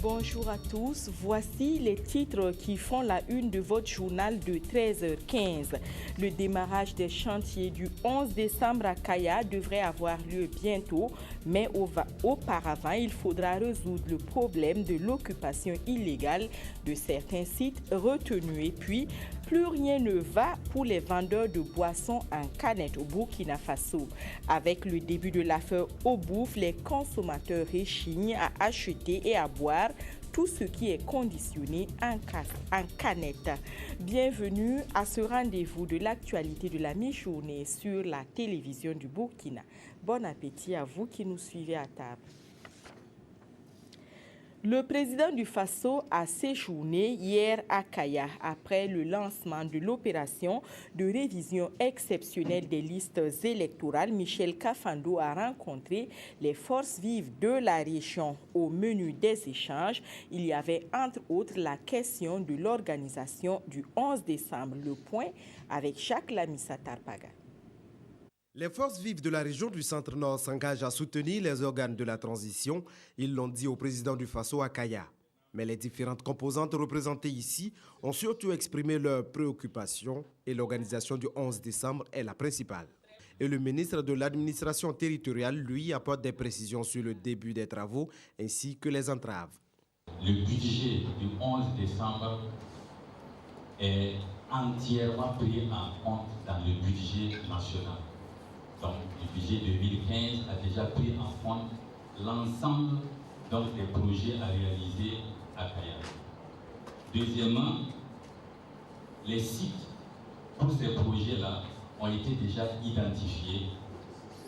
Bonjour à tous, voici les titres qui font la une de votre journal de 13h15. Le démarrage des chantiers du 11 décembre à Kaya devrait avoir lieu bientôt, mais auparavant, il faudra résoudre le problème de l'occupation illégale de certains sites retenus. Et puis, plus rien ne va pour les vendeurs de boissons en canette au Burkina Faso. Avec le début de l'affaire Obouf, les consommateurs réchignent à acheter et à boire tout ce qui est conditionné en canette. Bienvenue à ce rendez-vous de l'actualité de la mi-journée sur la télévision du Burkina. Bon appétit à vous qui nous suivez à table. Le président du Faso a séjourné hier à Kaya après le lancement de l'opération de révision exceptionnelle des listes électorales. Michel Kafando a rencontré les forces vives de la région. Au menu des échanges, il y avait entre autres la question de l'organisation du 11 décembre. Le point avec Jacques Lamissa Tarpaga. Les forces vives de la région du Centre-Nord s'engagent à soutenir les organes de la transition. Ils l'ont dit au président du Faso à Kaya. Mais les différentes composantes représentées ici ont surtout exprimé leurs préoccupations et l'organisation du 11 décembre est la principale. Et le ministre de l'administration territoriale, lui, apporte des précisions sur le début des travaux ainsi que les entraves. Le budget du 11 décembre est entièrement pris en compte dans le budget national. Donc, le budget 2015 a déjà pris en compte l'ensemble des projets à réaliser à Kaya. Deuxièmement, les sites pour ces projets-là ont été déjà identifiés.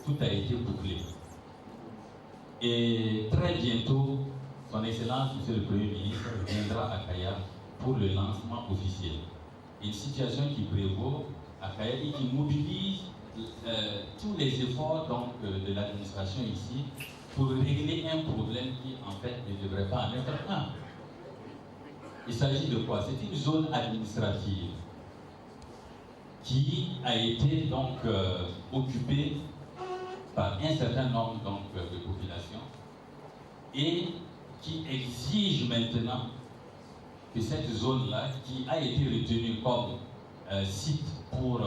Tout a été bouclé. Et très bientôt, Son Excellence, Monsieur le Premier ministre, viendra à Kaya pour le lancement officiel. Une situation qui prévaut à Kaya et qui mobilise tous les efforts de l'administration ici pour régler un problème qui en fait ne devrait pas en être un. Il s'agit de quoi? C'est une zone administrative qui a été occupée par un certain nombre de populations et qui exige maintenant que cette zone-là, qui a été retenue comme site pour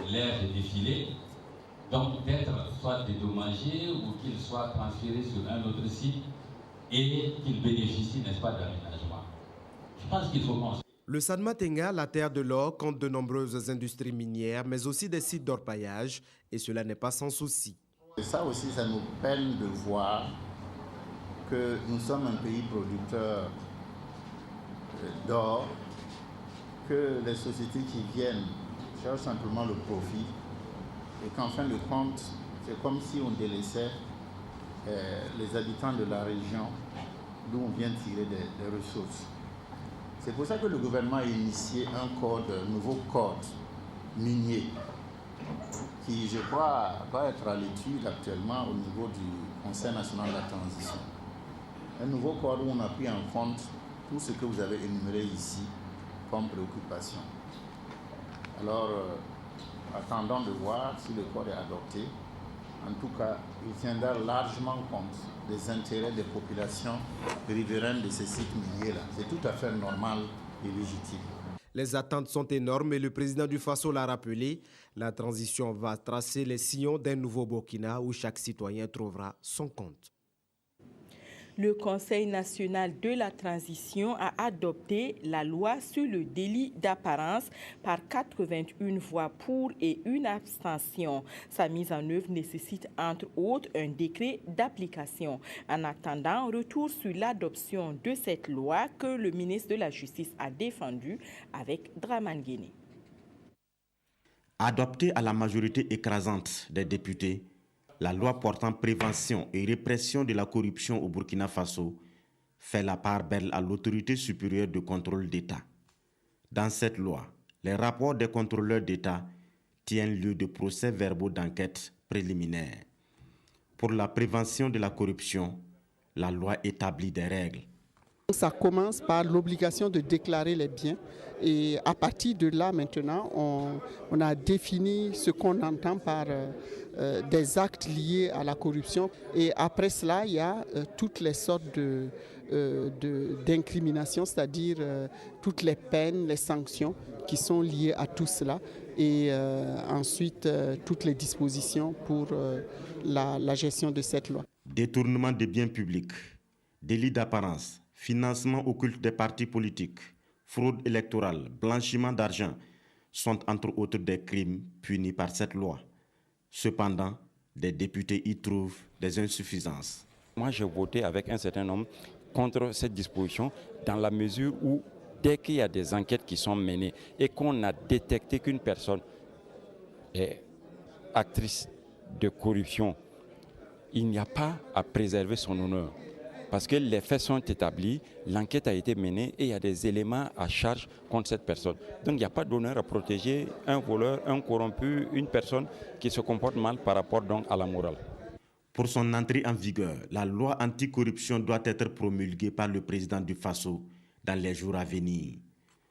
l'aire de défilé, donc d'être soit dédommagé ou qu'il soit transféré sur un autre site et qu'il bénéficie, n'est-ce pas, d'aménagement. Je pense qu'il faut penser. Le Sanmatenga, la terre de l'or, compte de nombreuses industries minières, mais aussi des sites d'orpaillage, et cela n'est pas sans souci. Et ça aussi, ça nous peine de voir que nous sommes un pays producteur d'or, que les sociétés qui viennent cherchent simplement le profit et qu'en fin de compte, c'est comme si on délaissait les habitants de la région d'où on vient tirer des ressources. C'est pour ça que le gouvernement a initié un nouveau code minier qui, je crois, va être à l'étude actuellement au niveau du Conseil national de la transition. Un nouveau code où on a pris en compte tout ce que vous avez énuméré ici comme préoccupation. Alors, attendons de voir si le code est adopté. En tout cas, il tiendra largement compte des intérêts des populations riveraines de ces sites miniers-là. C'est tout à fait normal et légitime. Les attentes sont énormes et le président du Faso l'a rappelé. La transition va tracer les sillons d'un nouveau Burkina où chaque citoyen trouvera son compte. Le Conseil national de la transition a adopté la loi sur le délit d'apparence par 81 voix pour et une abstention. Sa mise en œuvre nécessite entre autres un décret d'application. En attendant, retour sur l'adoption de cette loi que le ministre de la Justice a défendue avec Dramane Guéné. Adoptée à la majorité écrasante des députés, la loi portant prévention et répression de la corruption au Burkina Faso fait la part belle à l'autorité supérieure de contrôle d'État. Dans cette loi, les rapports des contrôleurs d'État tiennent lieu de procès-verbaux d'enquête préliminaire. Pour la prévention de la corruption, la loi établit des règles. Ça commence par l'obligation de déclarer les biens et à partir de là maintenant on a défini ce qu'on entend par des actes liés à la corruption et après cela il y a toutes les sortes d'incrimination, c'est-à-dire toutes les peines, les sanctions qui sont liées à tout cela et ensuite toutes les dispositions pour la gestion de cette loi. Détournement des biens publics, délit d'apparence, financement occulte des partis politiques, fraude électorale, blanchiment d'argent sont entre autres des crimes punis par cette loi. Cependant, des députés y trouvent des insuffisances. Moi, j'ai voté avec un certain nombre contre cette disposition dans la mesure où dès qu'il y a des enquêtes qui sont menées et qu'on a détecté qu'une personne est actrice de corruption, il n'y a pas à préserver son honneur. Parce que les faits sont établis, l'enquête a été menée et il y a des éléments à charge contre cette personne. Donc il n'y a pas d'honneur à protéger un voleur, un corrompu, une personne qui se comporte mal par rapport donc à la morale. Pour son entrée en vigueur, la loi anticorruption doit être promulguée par le président du Faso dans les jours à venir.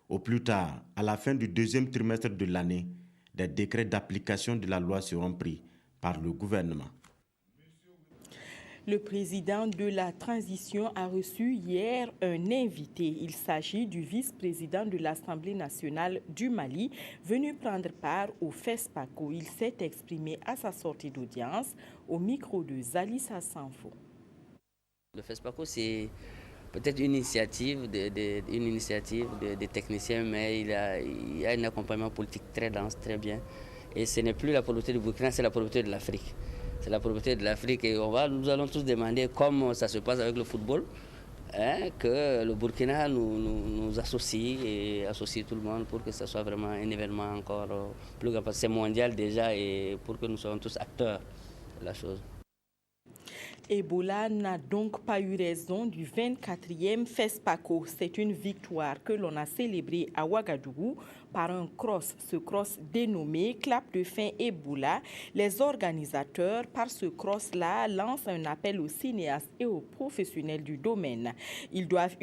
Au plus tard, à la fin du deuxième trimestre de l'année, des décrets d'application de la loi seront pris par le gouvernement. Le président de la transition a reçu hier un invité. Il s'agit du vice-président de l'Assemblée nationale du Mali, venu prendre part au FESPACO. Il s'est exprimé à sa sortie d'audience au micro de Zalissa Sanfo. Le FESPACO, c'est peut-être une initiative des techniciens, mais il y a un accompagnement politique très dense, très bien. Et ce n'est plus la pauvreté du Burkina, c'est la pauvreté de l'Afrique. C'est la pauvreté de l'Afrique et nous allons tous demander comment ça se passe avec le football, que le Burkina nous associe et associe tout le monde pour que ce soit vraiment un événement encore plus grand. C'est mondial déjà et pour que nous soyons tous acteurs de la chose. Ebola n'a donc pas eu raison du 24e FESPACO. C'est une victoire que l'on a célébrée à Ouagadougou par un cross. Ce cross dénommé Clap de fin Ebola. Les organisateurs, par ce cross-là, lancent un appel aux cinéastes et aux professionnels du domaine. Ils doivent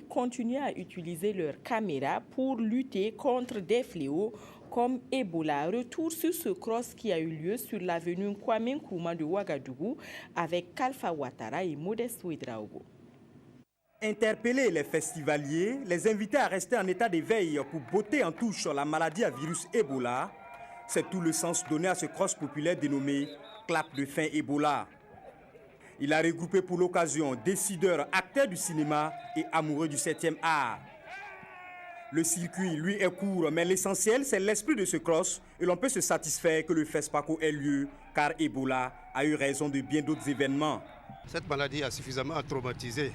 continuer à utiliser leurs caméras pour lutter contre des fléaux comme Ebola. Retour sur ce cross qui a eu lieu sur l'avenue Kwame Nkrumah de Ouagadougou avec Kalfa Ouattara et Modeste Ouedraogo. Interpeller les festivaliers, les inviter à rester en état d'éveil pour botter en touche la maladie à virus Ebola, c'est tout le sens donné à ce cross populaire dénommé Clap de fin Ebola. Il a regroupé pour l'occasion décideurs, acteurs du cinéma et amoureux du 7e art. Le circuit, lui, est court, mais l'essentiel, c'est l'esprit de ce cross et l'on peut se satisfaire que le FESPACO ait lieu, car Ebola a eu raison de bien d'autres événements. Cette maladie a suffisamment traumatisé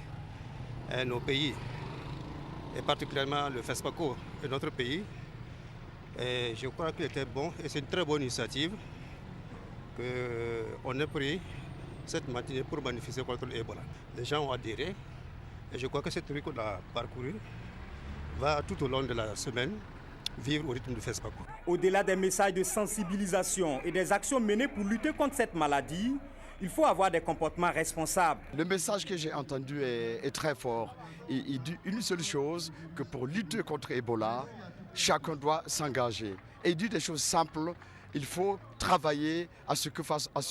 nos pays, et particulièrement le FESPACO et notre pays. Et je crois qu'il était bon, et c'est une très bonne initiative qu'on ait pris cette matinée pour manifester contre l'Ebola. Les gens ont adhéré, et je crois que cette rue qu'on a parcourue va tout au long de la semaine vivre au rythme du FESPACO. Au-delà des messages de sensibilisation et des actions menées pour lutter contre cette maladie, il faut avoir des comportements responsables. Le message que j'ai entendu est très fort. Il dit une seule chose, que pour lutter contre Ebola, chacun doit s'engager. Et il dit des choses simples. Il faut travailler à ce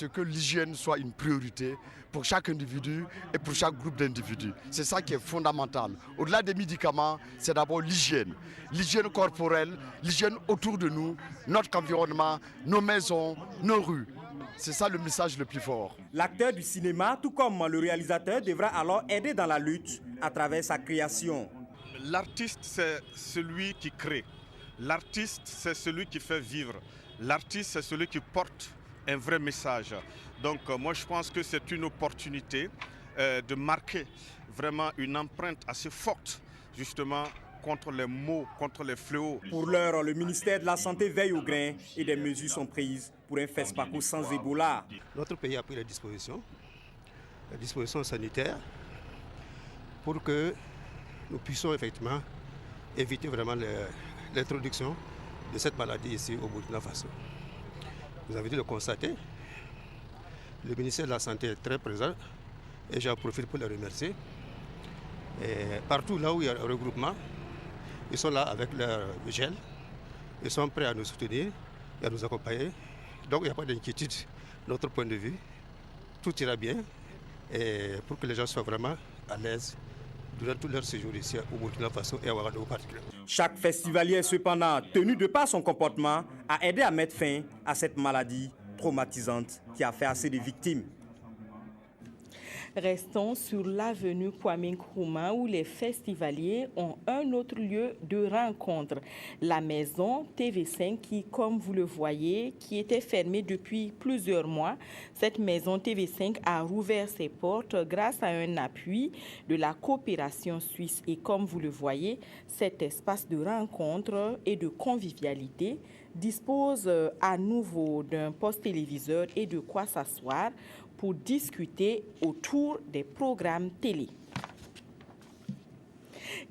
que l'hygiène soit une priorité pour chaque individu et pour chaque groupe d'individus. C'est ça qui est fondamental. Au-delà des médicaments, c'est d'abord l'hygiène. L'hygiène corporelle, l'hygiène autour de nous, notre environnement, nos maisons, nos rues. C'est ça le message le plus fort. L'acteur du cinéma, tout comme le réalisateur, devra alors aider dans la lutte à travers sa création. L'artiste, c'est celui qui crée. L'artiste, c'est celui qui fait vivre. L'artiste, c'est celui qui porte un vrai message. Donc moi, je pense que c'est une opportunité de marquer vraiment une empreinte assez forte, justement, contre les maux, contre les fléaux. Pour l'heure, le ministère de la Santé veille au grain et des mesures sont prises pour un FESPACO sans Ebola. Notre pays a pris les dispositions sanitaires, pour que nous puissions effectivement éviter vraiment l'introduction de cette maladie ici au Burkina Faso. Vous avez dû le constater, le ministère de la Santé est très présent et j'en profite pour le remercier. Et partout là où il y a un regroupement, ils sont là avec leur gel, ils sont prêts à nous soutenir et à nous accompagner. Donc il n'y a pas d'inquiétude de notre point de vue. Tout ira bien et pour que les gens soient vraiment à l'aise durant tout leur séjour ici au Burkina Faso et à Ouagadougou particulièrement. Chaque festivalier est cependant tenu de par son comportement à aider à mettre fin à cette maladie traumatisante qui a fait assez de victimes. Restons sur l'avenue Kwame Nkrumah où les festivaliers ont un autre lieu de rencontre. La maison TV5 qui, comme vous le voyez, qui était fermée depuis plusieurs mois. Cette maison TV5 a rouvert ses portes grâce à un appui de la coopération suisse. Et comme vous le voyez, cet espace de rencontre et de convivialité dispose à nouveau d'un poste téléviseur et de quoi s'asseoir pour discuter autour des programmes télé.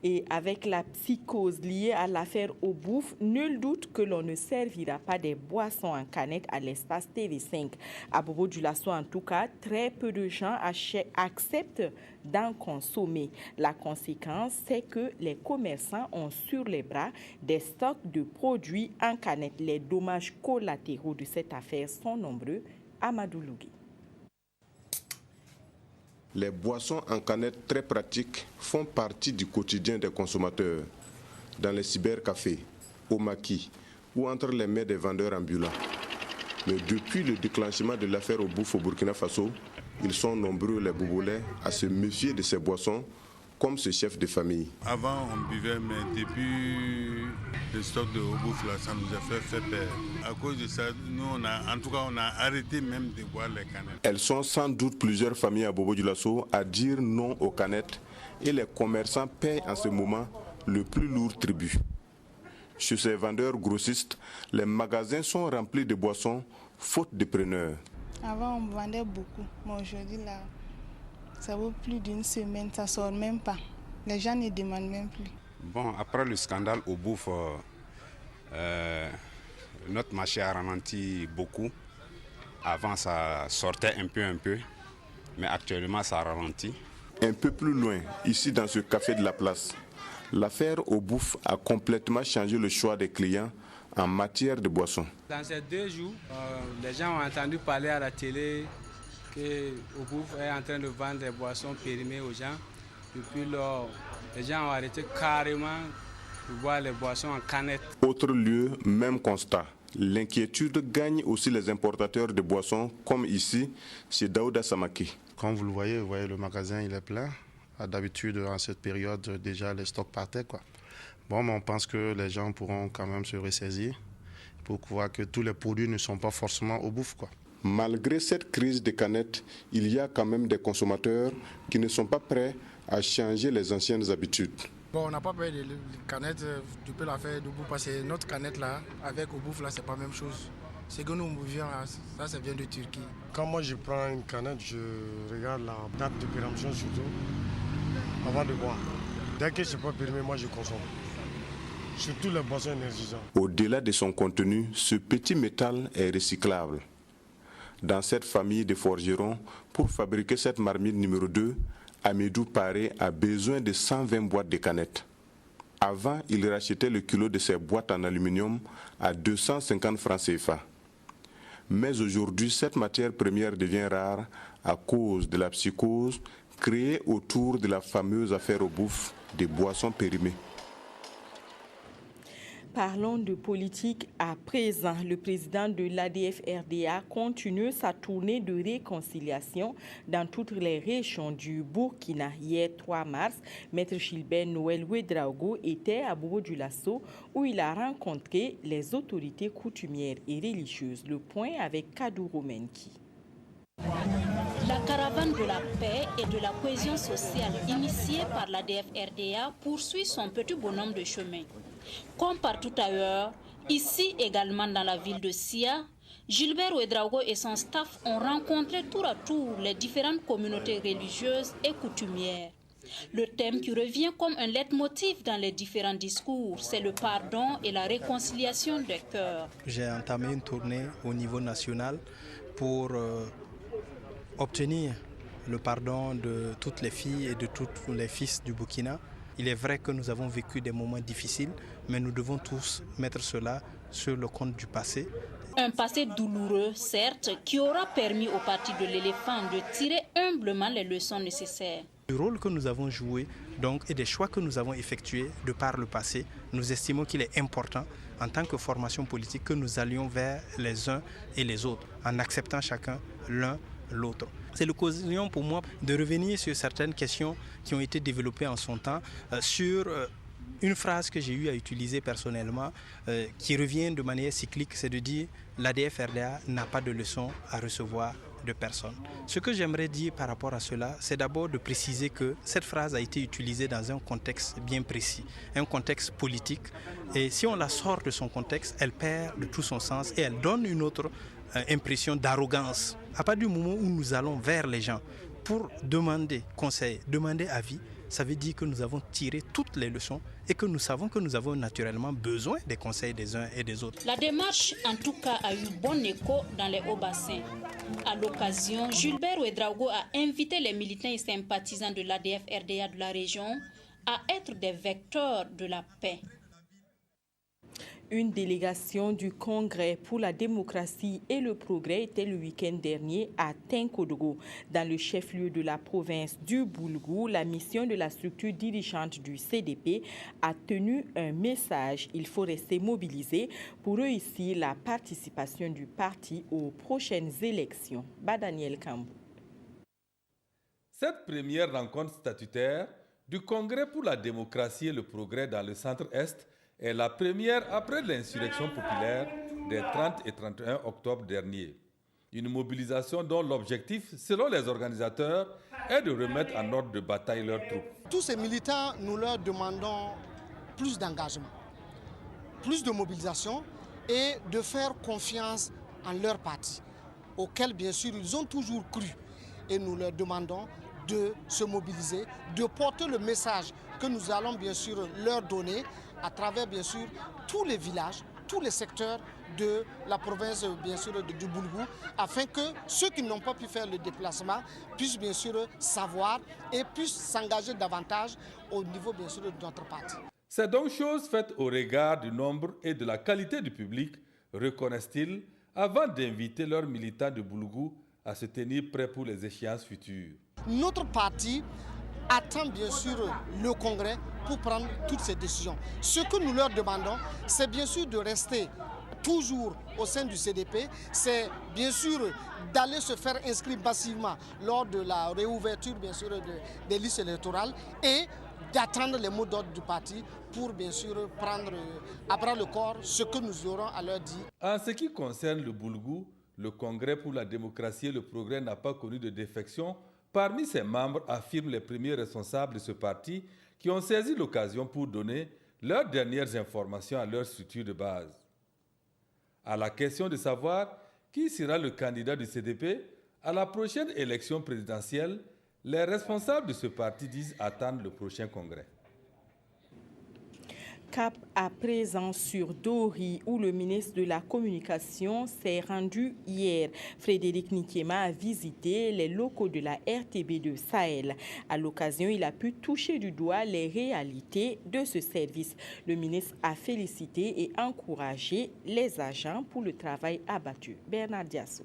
Et avec la psychose liée à l'affaire Obouf, nul doute que l'on ne servira pas des boissons en canette à l'espace TV5. À Bobo-Dioulasso, en tout cas, très peu de gens acceptent d'en consommer. La conséquence, c'est que les commerçants ont sur les bras des stocks de produits en canette. Les dommages collatéraux de cette affaire sont nombreux. Amadou Lougui. Les boissons en canette très pratiques font partie du quotidien des consommateurs, dans les cybercafés, au maquis ou entre les mains des vendeurs ambulants. Mais depuis le déclenchement de l'affaire Obouf au Burkina Faso, ils sont nombreux les Bobolais à se méfier de ces boissons, comme ce chef de famille. Avant on buvait, mais depuis le stock de Obouf là, ça nous a fait peur. À cause de ça, nous on a arrêté même de boire les canettes. Elles sont sans doute plusieurs familles à Bobo-Dioulasso à dire non aux canettes et les commerçants paient en ce moment le plus lourd tribut. Chez ces vendeurs grossistes, les magasins sont remplis de boissons faute de preneurs. Avant on vendait beaucoup, mais aujourd'hui là, ça vaut plus d'une semaine, ça sort même pas. Les gens ne demandent même plus. Bon, après le scandale Obouf, notre marché a ralenti beaucoup. Avant, ça sortait un peu, mais actuellement, ça ralentit. Un peu plus loin, ici dans ce café de la place, l'affaire Obouf a complètement changé le choix des clients en matière de boissons. Dans ces 2 jours, les gens ont entendu parler à la télé que Obouf est en train de vendre des boissons périmées aux gens. Depuis lors, les gens ont arrêté carrément de boire les boissons en canette. Autre lieu, même constat. L'inquiétude gagne aussi les importateurs de boissons, comme ici, chez Daouda Samaki. Comme vous le voyez, le magasin il est plein. D'habitude, en cette période, déjà les stocks partaient, quoi. Bon, mais on pense que les gens pourront quand même se ressaisir pour voir que tous les produits ne sont pas forcément Obouf, quoi. Malgré cette crise des canettes, il y a quand même des consommateurs qui ne sont pas prêts à changer les anciennes habitudes. Bon, on n'a pas payé les canettes depuis l'affaire d'Obouf parce que notre canette là, avec Obouf là, c'est pas la même chose. Ce que nous bouvions là, ça vient de Turquie. Quand moi je prends une canette, je regarde la date de péremption surtout avant de boire. Dès que je peux permettre, moi je consomme. Surtout les boissons énergisantes. Au-delà de son contenu, ce petit métal est recyclable. Dans cette famille de forgerons, pour fabriquer cette marmite numéro 2, Amidou Paré a besoin de 120 boîtes de canettes. Avant, il rachetait le kilo de ces boîtes en aluminium à 250 francs CFA. Mais aujourd'hui, cette matière première devient rare à cause de la psychose créée autour de la fameuse affaire Obouf des boissons périmées. Parlons de politique à présent. Le président de l'ADF-RDA continue sa tournée de réconciliation dans toutes les régions du Burkina. Hier 3 mars, Maître Gilbert Noël Ouedraogo était à Bobo-Dioulasso où il a rencontré les autorités coutumières et religieuses. Le point avec Kadouro Menki. La caravane de la paix et de la cohésion sociale initiée par l'ADF-RDA poursuit son petit bonhomme de chemin. Comme partout ailleurs, ici également dans la ville de Sia, Gilbert Ouedraogo et son staff ont rencontré tour à tour les différentes communautés religieuses et coutumières. Le thème qui revient comme un leitmotiv dans les différents discours, c'est le pardon et la réconciliation des cœurs. J'ai entamé une tournée au niveau national pour obtenir le pardon de toutes les filles et de tous les fils du Burkina. Il est vrai que nous avons vécu des moments difficiles, mais nous devons tous mettre cela sur le compte du passé. Un passé douloureux, certes, qui aura permis au parti de l'éléphant de tirer humblement les leçons nécessaires. Le rôle que nous avons joué donc, et des choix que nous avons effectués de par le passé, nous estimons qu'il est important en tant que formation politique que nous allions vers les uns et les autres, en acceptant chacun l'un l'autre. C'est l'occasion pour moi de revenir sur certaines questions qui ont été développées en son temps, sur une phrase que j'ai eu à utiliser personnellement, qui revient de manière cyclique, c'est de dire l'ADF-RDA n'a pas de leçon à recevoir de personne. Ce que j'aimerais dire par rapport à cela, c'est d'abord de préciser que cette phrase a été utilisée dans un contexte bien précis, un contexte politique. Et si on la sort de son contexte, elle perd de tout son sens et elle donne une autre impression d'arrogance. À partir du moment où nous allons vers les gens pour demander conseil, demander avis, ça veut dire que nous avons tiré toutes les leçons et que nous savons que nous avons naturellement besoin des conseils des uns et des autres. La démarche, en tout cas, a eu bon écho dans les hauts-bassins. À l'occasion, Gilbert Ouedraogo a invité les militants et sympathisants de l'ADF-RDA de la région à être des vecteurs de la paix. Une délégation du Congrès pour la démocratie et le progrès était le week-end dernier à Tinkodogo. Dans le chef-lieu de la province du Boulgou, la mission de la structure dirigeante du CDP a tenu un message. Il faut rester mobilisé pour réussir la participation du parti aux prochaines élections. Daniel Kambou. Cette première rencontre statutaire du Congrès pour la démocratie et le progrès dans le centre-est est la première après l'insurrection populaire des 30 et 31 octobre dernier. Une mobilisation dont l'objectif, selon les organisateurs, est de remettre en ordre de bataille leurs troupes. Tous ces militants, nous leur demandons plus d'engagement, plus de mobilisation et de faire confiance en leur parti, auquel bien sûr ils ont toujours cru. Et nous leur demandons de se mobiliser, de porter le message que nous allons bien sûr leur donner à travers bien sûr tous les villages, tous les secteurs de la province bien sûr du Boulgou, afin que ceux qui n'ont pas pu faire le déplacement puissent bien sûr savoir et puissent s'engager davantage au niveau bien sûr de notre parti. C'est donc chose faite au regard du nombre et de la qualité du public, reconnaissent-ils, avant d'inviter leurs militants de Boulgou à se tenir prêts pour les échéances futures. Notre parti attend bien sûr le Congrès pour prendre toutes ces décisions. Ce que nous leur demandons, c'est bien sûr de rester toujours au sein du CDP, c'est bien sûr d'aller se faire inscrire massivement lors de la réouverture bien sûr des listes électorales et d'attendre les mots d'ordre du parti pour bien sûr prendre à bras le corps ce que nous aurons à leur dire. En ce qui concerne le Boulgou, le Congrès pour la démocratie et le progrès n'a pas connu de défection. Parmi ses membres, affirment les premiers responsables de ce parti qui ont saisi l'occasion pour donner leurs dernières informations à leur structure de base. À la question de savoir qui sera le candidat du CDP à la prochaine élection présidentielle, les responsables de ce parti disent attendre le prochain congrès. Cap à présent sur Dori, où le ministre de la Communication s'est rendu hier. Frédéric Nikiema a visité les locaux de la RTB de Sahel. À l'occasion, il a pu toucher du doigt les réalités de ce service. Le ministre a félicité et encouragé les agents pour le travail abattu. Bernard Diasso.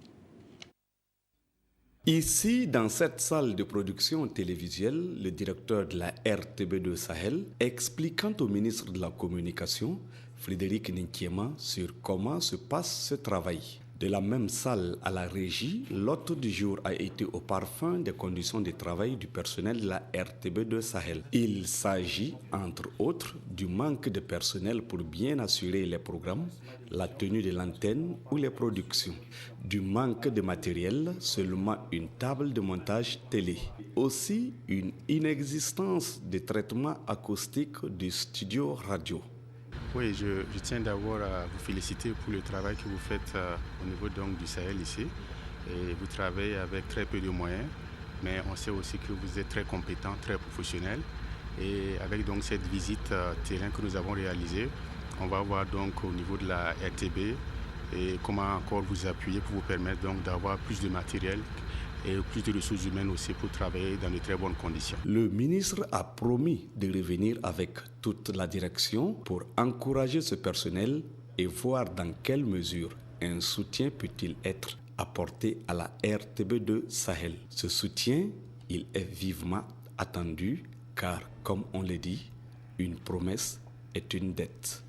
Ici, dans cette salle de production télévisuelle, le directeur de la RTB de Sahel expliquant au ministre de la Communication, Frédéric Nikiema, sur comment se passe ce travail. De la même salle à la régie, l'hôte du jour a été au parfum des conditions de travail du personnel de la RTB de Sahel. Il s'agit, entre autres, du manque de personnel pour bien assurer les programmes, la tenue de l'antenne ou les productions. Du manque de matériel, seulement une table de montage télé. Aussi, une inexistence de traitement acoustique du studio radio. Oui, je tiens d'abord à vous féliciter pour le travail que vous faites au niveau donc, du Sahel ici. Et vous travaillez avec très peu de moyens, mais on sait aussi que vous êtes très compétent, très professionnel. Et avec donc cette visite terrain que nous avons réalisée, on va voir donc au niveau de la RTB et comment encore vous appuyer pour vous permettre donc d'avoir plus de matériel et plus de ressources humaines aussi pour travailler dans de très bonnes conditions. Le ministre a promis de revenir avec toute la direction pour encourager ce personnel et voir dans quelle mesure un soutien peut-il être apporté à la RTB2 Sahel. Ce soutien, il est vivement attendu car, comme on le dit, une promesse est une dette.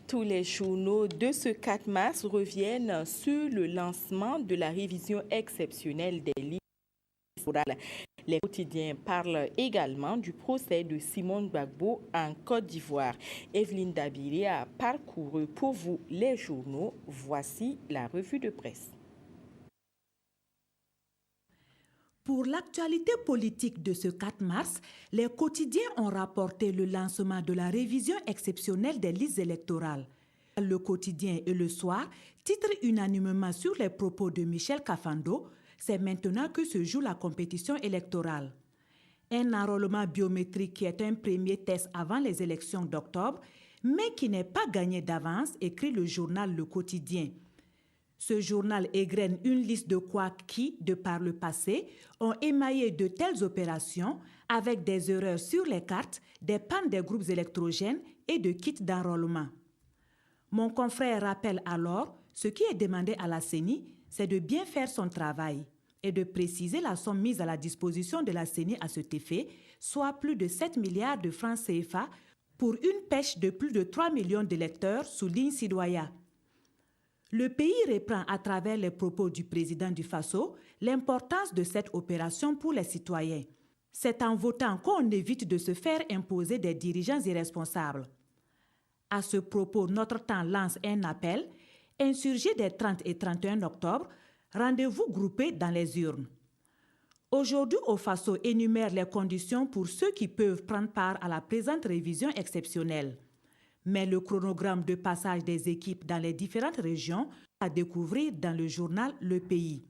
Tous les journaux de ce 4 mars reviennent sur le lancement de la révision exceptionnelle des listes électorales. Les quotidiens parlent également du procès de Simone Gbagbo en Côte d'Ivoire. Evelyne Dabiré a parcouru pour vous les journaux. Voici la revue de presse. Pour l'actualité politique de ce 4 mars, les quotidiens ont rapporté le lancement de la révision exceptionnelle des listes électorales. Le quotidien et le soir titrent unanimement sur les propos de Michel Kafando. C'est maintenant que se joue la compétition électorale. Un enrôlement biométrique qui est un premier test avant les élections d'octobre, mais qui n'est pas gagné d'avance, écrit le journal Le Quotidien. Ce journal égrène une liste de couacs qui, de par le passé, ont émaillé de telles opérations avec des erreurs sur les cartes, des pannes des groupes électrogènes et de kits d'enrôlement. Mon confrère rappelle alors ce qui est demandé à la CENI, c'est de bien faire son travail et de préciser la somme mise à la disposition de la CENI à cet effet, soit plus de 7 milliards de francs CFA pour une pêche de plus de 3 millions d'électeurs, souligne Sidoya. Le pays reprend à travers les propos du président du Faso l'importance de cette opération pour les citoyens. C'est en votant qu'on évite de se faire imposer des dirigeants irresponsables. À ce propos, Notre Temps lance un appel. Insurgés des 30 et 31 octobre, rendez-vous groupés dans les urnes. Aujourd'hui, au Faso énumère les conditions pour ceux qui peuvent prendre part à la présente révision exceptionnelle. Mais le chronogramme de passage des équipes dans les différentes régions à découvrir dans le journal Le Pays.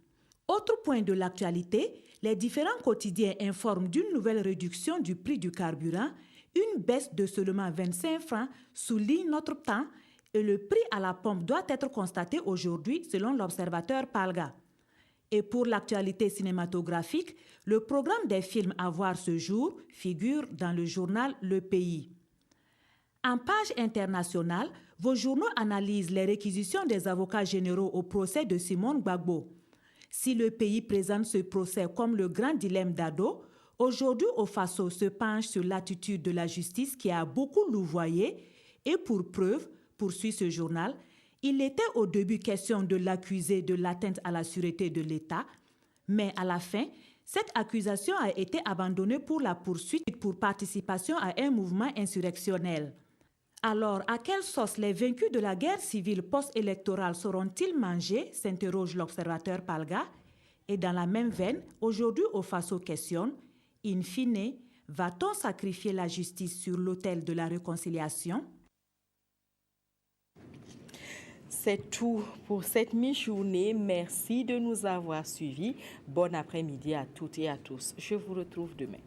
Autre point de l'actualité, les différents quotidiens informent d'une nouvelle réduction du prix du carburant, une baisse de seulement 25 francs, souligne Notre Temps, et le prix à la pompe doit être constaté aujourd'hui selon l'observateur Palga. Et pour l'actualité cinématographique, le programme des films à voir ce jour figure dans le journal Le Pays. En page internationale, vos journaux analysent les réquisitions des avocats généraux au procès de Simone Gbagbo. Si le pays présente ce procès comme le grand dilemme d'Ado, aujourd'hui au Faso se penche sur l'attitude de la justice qui a beaucoup louvoyé et pour preuve, poursuit ce journal, il était au début question de l'accuser de l'atteinte à la sûreté de l'État, mais à la fin, cette accusation a été abandonnée pour la poursuite pour participation à un mouvement insurrectionnel. Alors, à quelle sauce les vaincus de la guerre civile post-électorale seront-ils mangés, s'interroge l'observateur Palga. Et dans la même veine, aujourd'hui au Faso questionne, in fine, va-t-on sacrifier la justice sur l'autel de la réconciliation? C'est tout pour cette mi-journée. Merci de nous avoir suivis. Bon après-midi à toutes et à tous. Je vous retrouve demain.